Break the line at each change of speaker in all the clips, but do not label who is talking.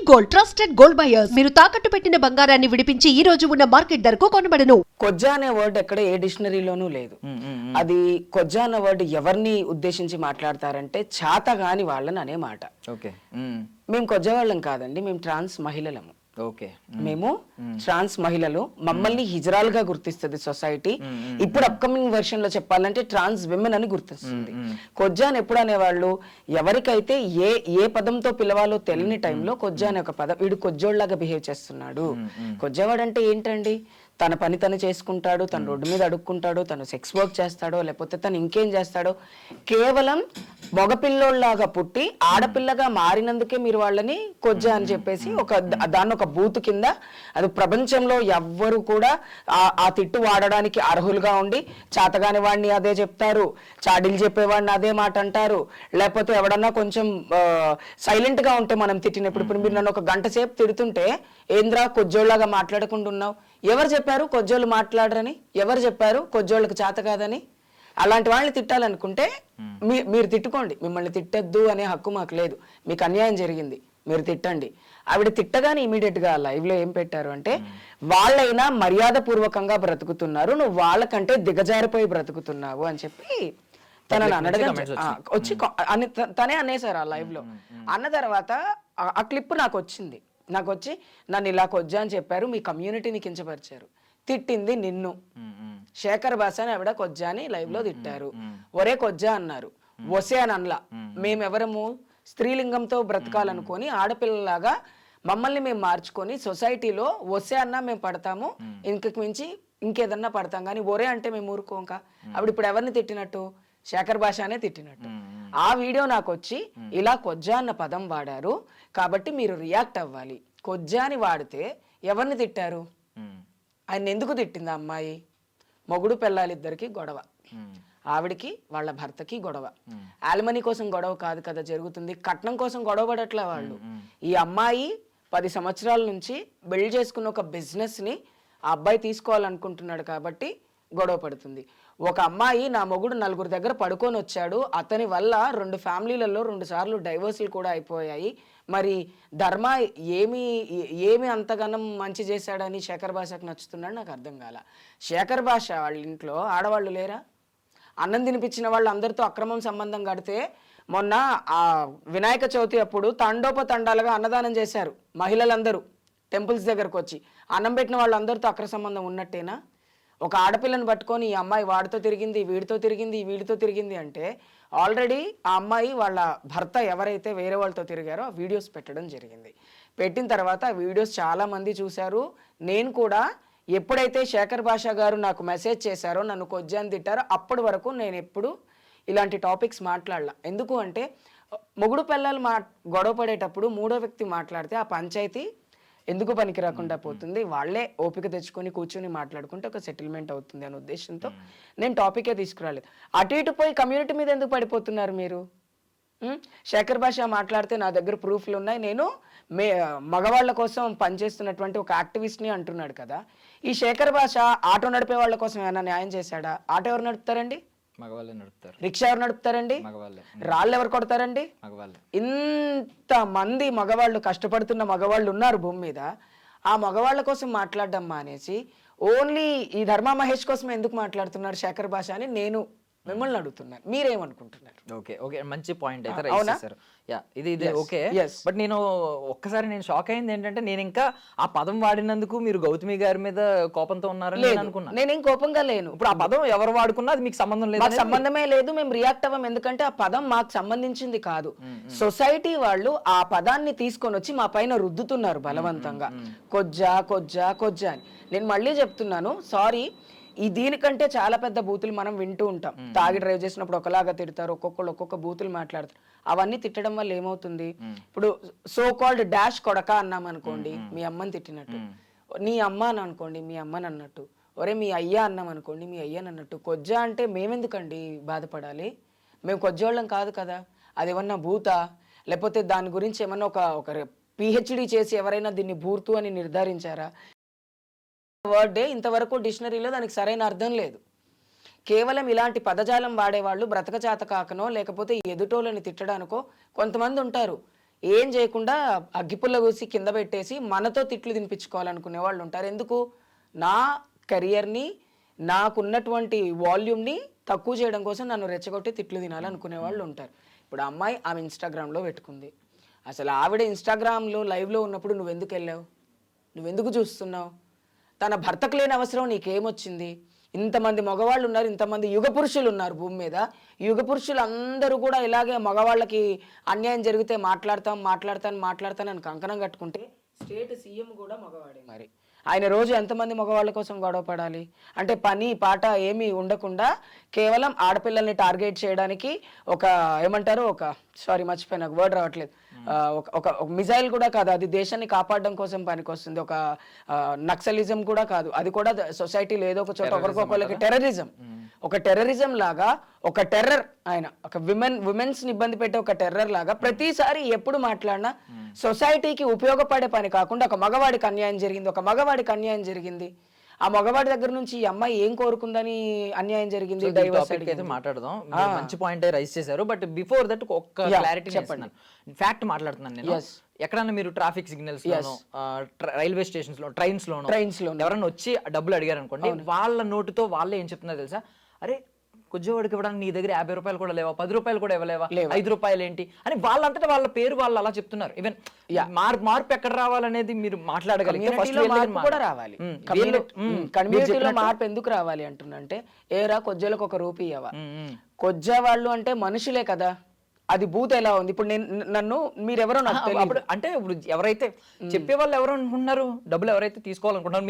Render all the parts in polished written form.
Gold, trusted gold buyers. మీరు తాకట్టు పెట్టిన బంగారాన్ని విడిపించి ఈ రోజు ఉన్న మార్కెట్ ధరకు కొనబడను.
కొజ్జా అనే వర్డ్ ఎక్కడ ఏ డిక్షనరీలోనూ లేదు. అది కొజ్జా అనే వర్డ్ ఎవరిని ఉద్దేశించి మాట్లాడతారంటే చాతగాని వాళ్ళని అనే మాట. మేము కొజ్జా వాళ్ళం కాదండి, మేము ట్రాన్స్ మహిళలము. మేము ట్రాన్స్ మహిళలు, మమ్మల్ని హిజరాలుగా గుర్తిస్తుంది సొసైటీ. ఇప్పుడు అప్కమింగ్ వెర్షన్ లో చెప్పాలంటే ట్రాన్స్ విమెన్ అని గుర్తిస్తుంది. కొజ్జా అని ఎప్పుడు అనేవాళ్ళు, ఎవరికైతే ఏ పదంతో పిలవాలో తెలియని టైంలో కొజ్జా అనే ఒక పదం, వీడు కొజ్జోళ్ళలాగా బిహేవ్ చేస్తున్నాడు. కొజ్జావాడు అంటే ఏంటండి, తన పని తను చేసుకుంటాడు, తను రోడ్డు మీద అడుక్కుంటాడు, తను సెక్స్ వర్క్ చేస్తాడో లేకపోతే తను ఇంకేం చేస్తాడో, కేవలం మగపిల్లోళ్ళలాగా పుట్టి ఆడపిల్లగా మారినందుకే మీరు వాళ్ళని కొజ్జా అని చెప్పేసి దాన్ని ఒక బూత్ కింద, అది ప్రపంచంలో ఎవ్వరు కూడా ఆ తిట్టు వాడడానికి అర్హులుగా ఉండి, చాతగాని వాడిని అదే చెప్తారు, చాడీలు చెప్పేవాడిని అదే మాట అంటారు, లేకపోతే ఎవడన్నా కొంచెం సైలెంట్ గా ఉంటే మనం తిట్టినప్పుడు, ఇప్పుడు మీరు నన్ను ఒక గంట సేపు తిడుతుంటే ఏంద్రా కొజ్జోళ్ళలాగా మాట్లాడకుండా ఉన్నావు, ఎవరు చెప్పారు కొజ్జోళ్ళు మాట్లాడరని? ఎవరు చెప్పారు కొజ్జోళ్ళకి చేత కాదని? అలాంటి వాళ్ళని తిట్టాలనుకుంటే మీరు తిట్టుకోండి, మిమ్మల్ని తిట్టద్దు అనే హక్కు మాకు లేదు. మీకు అన్యాయం జరిగింది, మీరు తిట్టండి. ఆవిడ తిట్టగానే ఇమీడియట్ గా లైవ్ లో ఏం పెట్టారు అంటే, వాళ్ళైనా మర్యాద పూర్వకంగా బ్రతుకుతున్నారు, నువ్వు వాళ్ళకంటే దిగజారిపోయి బ్రతుకుతున్నావు అని చెప్పి తనని అనడగా వచ్చి తనే అనేసారు ఆ లైవ్ లో. అన్న తర్వాత ఆ క్లిప్ నాకు వచ్చి నన్ను ఇలా కొజ్జా అని చెప్పారు, మీ కమ్యూనిటీని కించపరిచారు, తిట్టింది నిన్ను. శేఖర్ భాష అని ఆవిడ కొజ్జా అని లైవ్ లో తిట్టారు. ఒరే కొజ్జా అన్నారు, ఒసే అని అనలా. మేమెవరము స్త్రీలింగంతో బ్రతకాలనుకొని ఆడపిల్లలాగా మమ్మల్ని మేము మార్చుకొని సొసైటీలో ఒసే అన్నా మేము పడతాము, ఇంకకు మించి ఇంకేదన్నా పడతాం, కానీ ఒరే అంటే మేము ఊరుకోంక. ఆవిడ ఇప్పుడు ఎవరిని తిట్టినట్టు? శేఖర్ భాష అనే తిట్టినట్టు. ఆ వీడియో నాకు వచ్చి, ఇలా కొజ్జా అన్న పదం వాడారు కాబట్టి మీరు రియాక్ట్ అవ్వాలి. కొజ్జా అని వాడితే ఎవరిని తిట్టారు? ఆయన ఎందుకు తిట్టింది ఆ అమ్మాయి? మొగుడు పెళ్ళాలిద్దరికి గొడవ, ఆవిడికి వాళ్ళ భర్తకి గొడవ. ఆల్మనీ కోసం గొడవ కాదు కదా జరుగుతుంది, కట్నం కోసం గొడవ పడట్లా వాళ్ళు. ఈ అమ్మాయి 10 సంవత్సరాల నుంచి బిల్డ్ చేసుకున్న ఒక బిజినెస్ ని ఆ అబ్బాయి తీసుకోవాలనుకుంటున్నాడు కాబట్టి గొడవ పడుతుంది. ఒక అమ్మాయి, నా మొగుడు 4 దగ్గర పడుకొని వచ్చాడు, అతని వల్ల 2 ఫ్యామిలీలలో 2 సార్లు డైవర్సులు కూడా అయిపోయాయి, మరి ధర్మ ఏమి అంతగానం మంచి చేశాడని శేఖర్ భాషకు నచ్చుతున్నాడు? నాకు అర్థం కాల. శేఖర్ భాష వాళ్ళ ఇంట్లో ఆడవాళ్ళు లేరా? అన్నం తినిపించిన వాళ్ళు అందరితో అక్రమం సంబంధం కడితే మొన్న ఆ వినాయక చవితి అప్పుడు తండోపతండాలుగా అన్నదానం చేశారు మహిళలందరూ టెంపుల్స్ దగ్గరకు వచ్చి. అన్నం పెట్టిన వాళ్ళందరితో అక్రమ సంబంధం ఉన్నట్టేనా? ఒక ఆడపిల్లని పట్టుకొని ఈ అమ్మాయి వాడితో తిరిగింది, వీడితో తిరిగింది, వీడితో తిరిగింది అంటే ఆల్రెడీ ఆ అమ్మాయి వాళ్ళ భర్త ఎవరైతే వేరే వాళ్ళతో తిరిగారో ఆ వీడియోస్ పెట్టడం జరిగింది. పెట్టిన తర్వాత ఆ వీడియోస్ చాలామంది చూశారు. నేను కూడా ఎప్పుడైతే శేఖర్ భాష గారు నాకు మెసేజ్ చేశారో, నన్ను కొజ్జాని తిట్టారో, అప్పటి వరకు నేను ఎప్పుడు ఇలాంటి టాపిక్స్ మాట్లాడలా. ఎందుకు అంటే మొగుడు పిల్లలు గొడవ పడేటప్పుడు మూడో వ్యక్తి మాట్లాడితే ఆ పంచాయతీ ఎందుకు పనికి రాకుండా పోతుంది, వాళ్ళే ఓపిక తెచ్చుకొని కూర్చొని మాట్లాడుకుంటే ఒక సెటిల్మెంట్ అవుతుంది అనే ఉద్దేశంతో నేను టాపికే తీసుకురాలేదు. అటు ఇటు పోయి కమ్యూనిటీ మీద ఎందుకు పడిపోతున్నారు మీరు? శేఖర్ భాష మాట్లాడితే నా దగ్గర ప్రూఫ్లు ఉన్నాయి, నేను మగవాళ్ళ కోసం పనిచేస్తున్నటువంటి ఒక యాక్టివిస్ట్ని అంటున్నాడు కదా. ఈ శేఖర్ భాష ఆటో నడిపే వాళ్ళ కోసం ఏమైనా న్యాయం చేశాడా? ఆటో ఎవరు నడుపుతారండి?
మగవాళ్ళే నడుపుతారు.
రిక్షా ఎవరు నడుపుతారండి?
మగవాళ్ళే.
రాళ్ళు ఎవరు కొడతారండి?
మగవాళ్ళే.
ఇంత మంది మగవాళ్ళు, కష్టపడుతున్న మగవాళ్ళు ఉన్నారు భూమి మీద. ఆ మగవాళ్ళ కోసం మాట్లాడడం మానేసి ఓన్లీ ఈ ధర్మా మహేష్ కోసం ఎందుకు మాట్లాడుతున్నారు శేఖర్ భాష అని నేను మిమ్మల్ని అడుగుతున్నాను. మీరేమనుకుంటున్నారు?
ఓకే ఓకే, మంచి పాయింట్ అయితే రైట్ చేశారు. ఇది ఓకే. బట్ నేను ఒక్కసారి షాక్ అయింది ఏంటంటే, నేను ఇంకా ఆ పదం వాడినందుకు మీరు గౌతమి గారి మీద కోపంతో ఉన్నారని నేను అనుకున్నా.
నేనేం కోపంగా లేను.
ఇప్పుడు ఆ పదం ఎవరు వాడుకున్నా అది మీకు సంబంధం లేదు,
సంబంధమే లేదు. మేము రియాక్ట్ అవ్వం, ఎందుకంటే ఆ పదం మాకు సంబంధించింది కాదు. సొసైటీ వాళ్ళు ఆ పదాన్ని తీసుకొని వచ్చి మా పైన రుద్దుతున్నారు బలవంతంగా, కొజ్జా కొజ్జా కొజ్జా అని. నేను మళ్ళీ చెప్తున్నాను, సారీ, దీనికంటే చాలా పెద్ద బూతులు మనం వింటూ ఉంటాం. తాగి డ్రైవ్ చేసినప్పుడు ఒకలాగా తిడతారు, ఒక్కొక్కళ్ళు ఒక్కొక్క బూతులు మాట్లాడతారు. అవన్నీ తిట్టడం వల్ల ఏమవుతుంది? ఇప్పుడు సో కాల్డ్ డాష్ కొడక అన్నాం అనుకోండి, మీ అమ్మని తిట్టినట్టు. నీ అమ్మ అని అనుకోండి, మీ అమ్మని అన్నట్టు. ఒరే మీ అయ్యా అన్నాం అనుకోండి, మీ అయ్యని అన్నట్టు. కొజ్జా అంటే మేమెందుకండి బాధపడాలి? మేము కొజ్జోళ్ళం కాదు కదా. అది ఏమన్నా భూతా, లేకపోతే దాని గురించి ఏమన్నా ఒక పిహెచ్డి చేసి ఎవరైనా దీన్ని భూర్తు అని నిర్ధారించారా? వర్డే ఇంతవరకు డిక్షనరీలో దానికి సరైన అర్థం లేదు. కేవలం ఇలాంటి పదజాలం వాడేవాళ్ళు బ్రతకచాత కాకనో లేకపోతే ఎదుటోళ్ళని తిట్టడానికో కొంతమంది ఉంటారు. ఏం చేయకుండా అగ్గిపుల్ల కూసి కింద పెట్టేసి మనతో తిట్లు తినిపించుకోవాలనుకునే వాళ్ళు ఉంటారు. ఎందుకు? నా కెరియర్ని, నాకున్నటువంటి వాల్యూమ్ని తక్కువ చేయడం కోసం నన్ను రెచ్చగొట్టి తిట్లు తినాలనుకునే వాళ్ళు ఉంటారు. ఇప్పుడు ఆ అమ్మాయి ఆమె ఇన్స్టాగ్రామ్లో పెట్టుకుంది. అసలు ఆవిడ ఇన్స్టాగ్రామ్లో లైవ్లో ఉన్నప్పుడు నువ్వెందుకు వెళ్ళావు? నువ్వెందుకు చూస్తున్నావు? తన భర్తకు లేని అవసరం నీకేమొచ్చింది? ఇంతమంది మగవాళ్ళు ఉన్నారు, ఇంతమంది యుగ పురుషులు ఉన్నారు భూమి మీద. యుగ పురుషులు అందరూ కూడా ఇలాగే మగవాళ్ళకి అన్యాయం జరిగితే మాట్లాడతానని కంకణం కట్టుకుంటే స్టేట్ సీఎం కూడా మగవాడే. మరి ఆయన రోజు ఎంతమంది మగవాళ్ళ కోసం గొడవ పడాలి? అంటే పని పాట ఏమీ ఉండకుండా కేవలం ఆడపిల్లల్ని టార్గెట్ చేయడానికి ఒక ఏమంటారు, ఒక సారీ మర్చిపోయిన వర్డ్ రావట్లేదు, ఒక మిజైల్ కూడా కాదు, అది దేశాన్ని కాపాడడం కోసం పనికొస్తుంది. ఒక నక్సలిజం కూడా కాదు, అది కూడా సొసైటీలో ఏదో ఒక చోట ఒకరికొకరికి టెర్రరిజం, ఒక టెర్రరిజం లాగా, ఒక టెర్రర్ ఆయన, ఒక విమెన్స్ ని ఇబ్బంది పెట్టే ఒక టెర్రర్ లాగా ప్రతిసారి ఎప్పుడు మాట్లాడినా సొసైటీకి ఉపయోగపడే పని కాకుండా ఒక మగవాడికి అన్యాయం జరిగింది, ఆ మగవాడి దగ్గర నుంచి ఈ అమ్మాయి ఏం కోరుకుందని అన్యాయం జరిగింది. డైవర్స్
అయితే మాట్లాడదాం, మంచి పాయింట్ రైజ్ చేశారు. బట్ బిఫోర్ దట్ ఒక క్లారిటీ చెప్పండి. ఫ్యాక్ట్ మాట్లాడుతున్నాను నేను. ఎక్కడన్నా మీరు ట్రాఫిక్ సిగ్నల్స్ లోనో, రైల్వే స్టేషన్స్ లో, ట్రైన్స్ లోనో ఎవరన్నా వచ్చి డబ్బులు అడిగారు అనుకోండి, వాళ్ళ నోటుతో వాళ్ళే ఏం చెప్తున్నారు తెలుసా? అరే కొద్దివాడికి ఇవ్వడానికి నీ దగ్గర 50 రూపాయలు కూడా లేవా, 10 రూపాయలు కూడా ఇవ్వలేవా, 5 రూపాయలు ఏంటి అని వాళ్ళంతటా వాళ్ళ పేరు వాళ్ళు అలా చెప్తున్నారు. ఈవెన్ మార్పు ఎక్కడ రావాలనేది మీరు మాట్లాడగలిగితే
కూడా రావాలి. కమ్యూనిటీలో మార్పు ఎందుకు రావాలి అంటున్నంటే, ఏరా కొజ్జలకు 1 రూపాయి ఇవ్వవా? కొజ్జ వాళ్ళు అంటే మనుషులే కదా, అది బూత్ ఎలా ఉంది? ఇప్పుడు నన్ను మీరెవరో నాకు తెలియదు.
అంటే ఇప్పుడు ఎవరైతే చెప్పే వాళ్ళు ఎవరు అనుకుంటున్నారు, డబ్బులు ఎవరైతే తీసుకోవాలనుకుంటున్నారు,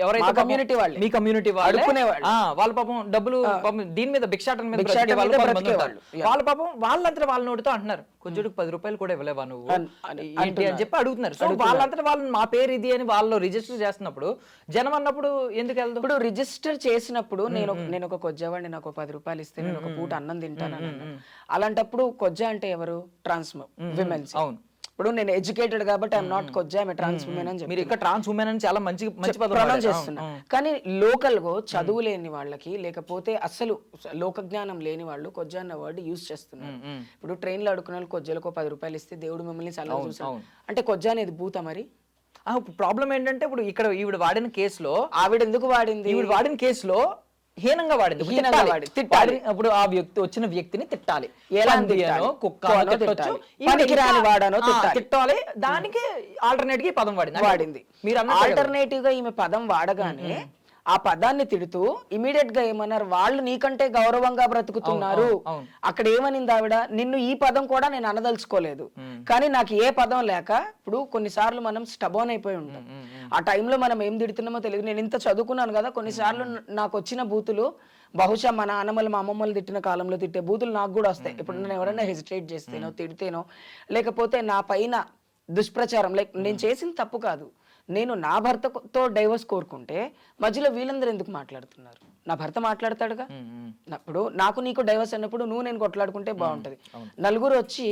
ఎవరైతే కమ్యూనిటీ వాళ్ళు, మీ కమ్యూనిటీ వాళ్ళు వాళ్ళ పాపం డబ్బులు దీని మీద భిక్షాటన మీద వాళ్ళ పాపం వాళ్ళంతా వాళ్ళ నోటితో అంటున్నారు, కొంచెం 10 రూపాయలు కూడా ఇవ్వలేవా నువ్వు ఏంటి అని చెప్పి అడుగుతున్నారు. సో వాళ్ళంతా వాళ్ళు మా పేరు ఇది అని వాళ్ళు రిజిస్టర్ చేస్తున్నప్పుడు జనం అన్నప్పుడు ఎందుకు వెళ్దాం?
ఇప్పుడు రిజిస్టర్ చేసినప్పుడు నేను ఒక కొజ్జవాడిని, నాకు 10 రూపాయలు ఇస్తే నేను ఒక పూట అన్నం తింటాను. అలాంటప్పుడు కొజ్జ అంటే ఎవరు? Trans women's. అవును, ఇప్పుడు నేను ఎడ్యుకేటెడ్ కాబట్టి ఐఎమ్ నాట్ కొజ్జా, ఐఎమ్ ట్రాన్స్ ఉమెన్ అని చెప్పి
మీరు ఇక్కడ ట్రాన్స్ ఉమెన్ అని చాలా మంచి
పదం చేస్తున్నా. కానీ లోకల్ గా చదువు లేని వాళ్ళకి, లేకపోతే అసలు లోక జ్ఞానం లేని వాళ్ళు కొజ్జా అన్న వర్డ్ యూజ్ చేస్తున్నారు. ఇప్పుడు ట్రైన్ లో అడుకున్న వాళ్ళు కొజ్జలకు 10 రూపాయలు ఇస్తే దేవుడు మిమ్మల్ని సలహా చూసాడు అంటే కొజ్జా అనేది భూత. మరి
ప్రాబ్లం ఏంటంటే ఇప్పుడు ఇక్కడ ఈవిడ వాడిన కేసులో,
ఆవిడ ఎందుకు వాడింది?
ఈవిడ వాడిన కేసులో హీనంగా వాడింది.
తిట్టాలి.
అప్పుడు ఆ వచ్చిన వ్యక్తిని తిట్టాలి, తిట్టాలి. దానికి ఆల్టర్నేట్ గా పదం వాడింది.
మీరు ఆల్టర్నేటివ్ గా ఈమె పదం వాడగానే ఆ పదాన్ని తిడుతూ ఇమీడియట్ గా ఏమన్నారు, వాళ్ళు నీకంటే గౌరవంగా బ్రతుకుతున్నారు. అక్కడ ఏమనింది ఆవిడ, నిన్ను ఈ పదం కూడా నేను అనదలుచుకోలేదు, కానీ నాకు ఏ పదం లేక, ఇప్పుడు కొన్నిసార్లు మనం స్టబోన్ అయిపోయి ఉంటాం, ఆ టైంలో మనం ఏం తిడుతున్నామో తెలియదు. నేను ఇంత చదువుకున్నాను కదా, కొన్నిసార్లు నాకు వచ్చిన బూతులు బహుశా మా నాన్నమ్మలు మా అమ్మమ్మలు తిట్టిన కాలంలో తిట్టే బూతులు నాకు కూడా వస్తాయి. ఇప్పుడు నేను ఎవరైనా హెసిటేట్ చేస్తేనో, తిడితేనో, లేకపోతే నా పైన దుష్ప్రచారం, లైక్ నేను చేసిన తప్పు కాదు, నేను నా భర్తతో డైవర్స్ కోరుకుంటే మధ్యలో వీళ్ళందరూ ఎందుకు మాట్లాడుతున్నారు? నా భర్త మాట్లాడతాడుగా. ఇప్పుడు నాకు నీకు డైవర్స్ అన్నప్పుడు నువ్వు నేను కొట్లాడుకుంటే బాగుంటది. నలుగురు వచ్చి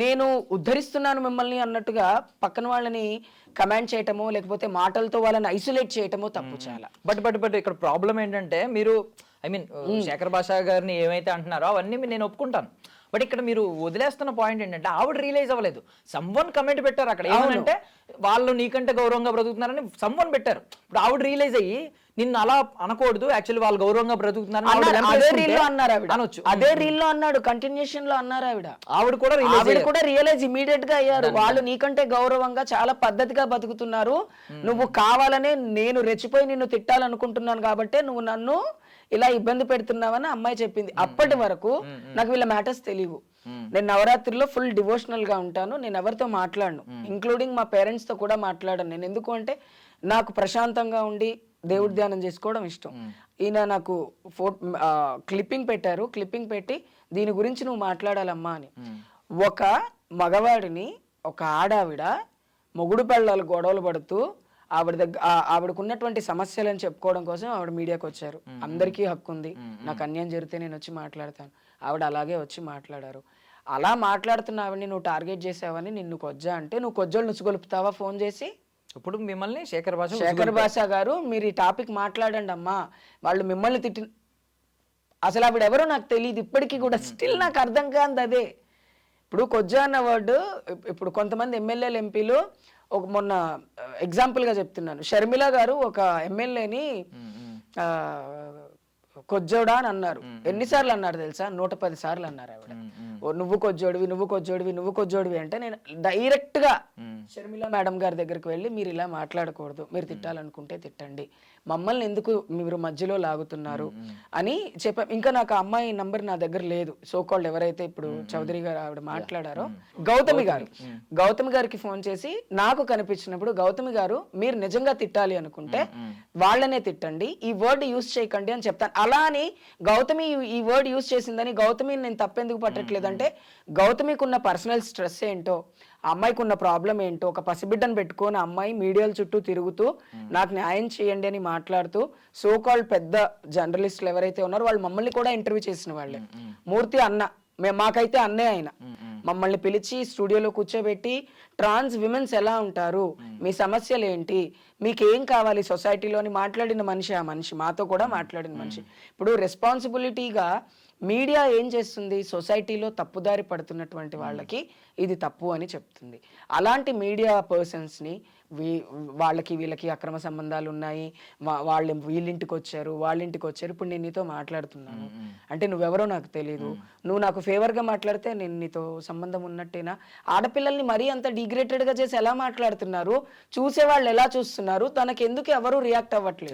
నేను ఉద్ధరిస్తున్నాను మిమ్మల్ని అన్నట్టుగా పక్కన వాళ్ళని కమాండ్ చేయటమో, లేకపోతే మాటలతో వాళ్ళని ఐసోలేట్ చేయటమో తప్పు చాలా.
బట్ ఇక్కడ ప్రాబ్లం ఏంటంటే, మీరు శేఖర్ భాషా గారిని ఏమైతే అంటున్నారో అవన్నీ నేను ఒప్పుకుంటాను. బట్ ఇక్కడ మీరు వదిలేస్తున్న పాయింట్ ఏంటంటే, ఆవిడ రియలైజ్ అవ్వలేదు. సమ్వన్ కమెంట్ పెట్టారు అక్కడ, ఏమంటే వాళ్ళు నీకంటే గౌరవంగా బ్రతుకుతున్నారని సమ్వన్ పెట్టారు. ఇప్పుడు ఆవిడ రియలైజ్ అయ్యి నిన్ను అలా అనకూడదు, యాక్చువల్లీ వాళ్ళు గౌరవంగా బ్రతుకుతున్నారని
అదే రీల్ లో అన్నాడు, కంటిన్యూషన్ లో అన్నారు ఆవిడ
కూడా
రియలైజ్ ఇమీడియట్ గా అయ్యారు. వాళ్ళు నీకంటే గౌరవంగా చాలా పద్ధతిగా బతుకుతున్నారు, నువ్వు కావాలనే నేను రెచ్చిపోయి నిన్ను తిట్టాలనుకుంటున్నాను కాబట్టే నువ్వు నన్ను ఇలా ఇబ్బంది పెడుతున్నావని అమ్మాయి చెప్పింది. అప్పటి వరకు నాకు వీళ్ళ మ్యాటర్స్ తెలియవు. నేను నవరాత్రిలో ఫుల్ డివోషనల్ గా ఉంటాను, నేను ఎవరితో మాట్లాడను, ఇంక్లూడింగ్ మా పేరెంట్స్ తో కూడా మాట్లాడను. నేను ఎందుకు అంటే నాకు ప్రశాంతంగా ఉండి దేవుడి ధ్యానం చేసుకోవడం ఇష్టం. ఈయన నాకు క్లిప్పింగ్ పెట్టారు, క్లిప్పింగ్ పెట్టి దీని గురించి నువ్వు మాట్లాడాలమ్మా అని. ఒక మగవాడిని ఒక ఆడావిడ మొగుడు పెళ్ళాలు గొడవలు పడుతూ ఆవిడకు ఉన్నటువంటి సమస్యలను చెప్పుకోవడం కోసం ఆవిడ మీడియాకి వచ్చారు. అందరికీ హక్కు ఉంది, నాకు అన్యాయం జరిగితే నేను వచ్చి మాట్లాడతాను. ఆవిడ అలాగే వచ్చి మాట్లాడారు. అలా మాట్లాడుతున్న ఆవిడని నువ్వు టార్గెట్ చేసావని నిన్ను కొజ్జా అంటే, నువ్వు కొజ్జోళ్ళు నుచ్చుగొలుపుతావా ఫోన్ చేసి?
ఇప్పుడు మిమ్మల్ని శేఖర్
భాష గారు మీరు ఈ టాపిక్ మాట్లాడండి అమ్మా, వాళ్ళు మిమ్మల్ని తిట్టి, అసలు ఆవిడ ఎవరో నాకు తెలియదు ఇప్పటికీ కూడా, స్టిల్ నాకు అర్థం కాదు అదే. ఇప్పుడు కొజ్జా అన్న వర్డ్ ఇప్పుడు కొంతమంది ఎమ్మెల్యేలు ఎంపీలు ఒక మొన్న ఎగ్జాంపుల్గా చెప్తున్నాను, షర్మిల గారు ఒక ఎమ్మెల్యేని కొజ్జోడా అని అన్నారు. ఎన్నిసార్లు అన్నారు తెలుసా? 110 సార్లు అన్నారు ఆవిడ. నువ్వు కొజ్జోడివి, నువ్వు కొజ్జోడివి, నువ్వు కొజ్జోడివి అంటే నేను డైరెక్ట్ గా షర్మిల మేడం గారి దగ్గరికి వెళ్ళి మీరు ఇలా మాట్లాడకూడదు, మీరు తిట్టాలనుకుంటే తిట్టండి, మమ్మల్ని ఎందుకు మీరు మధ్యలో లాగుతున్నారు అని చెప్పాం. ఇంకా నాకు ఆ అమ్మాయి నంబర్ నా దగ్గర లేదు. సోకాల్డ్ ఎవరైతే ఇప్పుడు చౌదరి గారు ఆవిడ మాట్లాడారో గౌతమి గారికి ఫోన్ చేసి నాకు కనిపించినప్పుడు, గౌతమి గారు మీరు నిజంగా తిట్టాలి అనుకుంటే వాళ్ళనే తిట్టండి, ఈ వర్డ్ యూజ్ చేయకండి అని చెప్తాను. అలా అని గౌతమి ఈ వర్డ్ యూజ్ చేసిందని గౌతమిని నేను తప్పెందుకు పట్టట్లేదంటే, గౌతమికి ఉన్న పర్సనల్ స్ట్రెస్ ఏంటో, ఆ అమ్మాయికి ఉన్న ప్రాబ్లం ఏంటో, ఒక పసిబిడ్డను పెట్టుకొని అమ్మాయి మీడియాల చుట్టూ తిరుగుతూ నాకు న్యాయం చేయండి అని మాట్లాడుతూ సోకాల్డ్ పెద్ద జర్నలిస్టులు ఎవరైతే ఉన్నారో వాళ్ళు మమ్మల్ని కూడా ఇంటర్వ్యూ చేసిన వాళ్ళే. మూర్తి అన్న, మాకైతే అన్నే ఆయన మమ్మల్ని పిలిచి స్టూడియోలో కూర్చోబెట్టి ట్రాన్స్ విమెన్స్ ఎలా ఉంటారు, మీ సమస్యలు ఏంటి, మీకు ఏం కావాలి సొసైటీలోని మాట్లాడిన మనిషి. ఆ మనిషి మాతో కూడా మాట్లాడిన మనిషి. ఇప్పుడు రెస్పాన్సిబిలిటీగా మీడియా ఏం చేస్తుంది, సొసైటీలో తప్పుదారి పడుతున్నటువంటి వాళ్ళకి ఇది తప్పు అని చెప్తుంది. అలాంటి మీడియా పర్సన్స్ని వాళ్ళకి వీళ్ళకి అక్రమ సంబంధాలు ఉన్నాయి, వాళ్ళు వీళ్ళింటికి వచ్చారు వాళ్ళింటికి వచ్చారు, ఇప్పుడు నేను నీతో మాట్లాడుతున్నాను అంటే నువ్వెవరో నాకు తెలియదు, నువ్వు నాకు ఫేవర్గా మాట్లాడితే నేను నీతో సంబంధం ఉన్నట్టేనా? ఆడపిల్లల్ని మరీ అంత డిగ్రేటెడ్గా చేసి ఎలా మాట్లాడుతున్నారు, చూసేవాళ్ళు ఎలా చూస్తున్నారు, తనకి ఎందుకు ఎవరు రియాక్ట్ అవ్వట్లేదు.